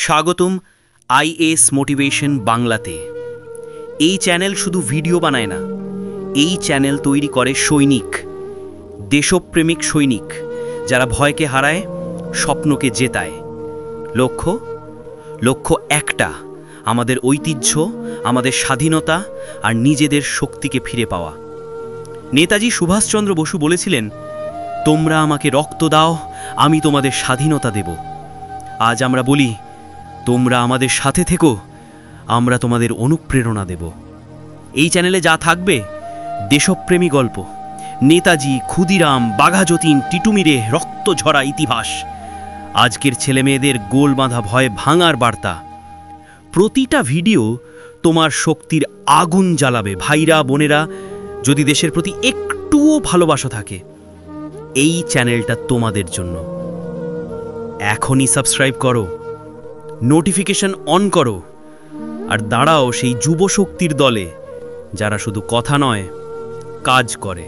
স্বাগতম is motivation বাংলাতে। এই চ্যানেল শুধু ভিডিও বানায় না, এই চ্যানেল তৈরি করে সৈনিক, দেশপ্রেমিক সৈনিক, যারা ভয়কে হারায়, স্বপ্নকে জেতায়। লক্ষ্য একটা, আমাদের ঐতিহ্য, আমাদের স্বাধীনতা আর নিজেদের শক্তিকে ফিরে পাওয়া। নেতাজি সুভাষচন্দ্র বসু বলেছিলেন, তোমরা আমাকে রক্ত দাও, আমি তোমাদের স্বাধীনতা দেব। আজ আমরা বলি, তোমরা আমাদের সাথে থেকো, আমরা তোমাদের অনুপ্রেরণা দেব। এই চ্যানেলে যা থাকবে, দেশপ্রেমী গল্প, নেতাজি, ক্ষুদিরাম, বাঘাযতীন, টিটুমিরে রক্ত ঝরা ইতিহাস, আজকের ছেলেমেয়েদের গোল বাঁধা ভয় ভাঙার বার্তা। প্রতিটা ভিডিও তোমার শক্তির আগুন জ্বালাবে। ভাইরা, বোনেরা, যদি দেশের প্রতি একটুও ভালোবাসা থাকে, এই চ্যানেলটা তোমাদের জন্য। এখনই সাবস্ক্রাইব করো, নোটিফিকেশন অন করো, আর দাঁড়াও সেই যুব শক্তির দলে, যারা শুধু কথা নয়, কাজ করে।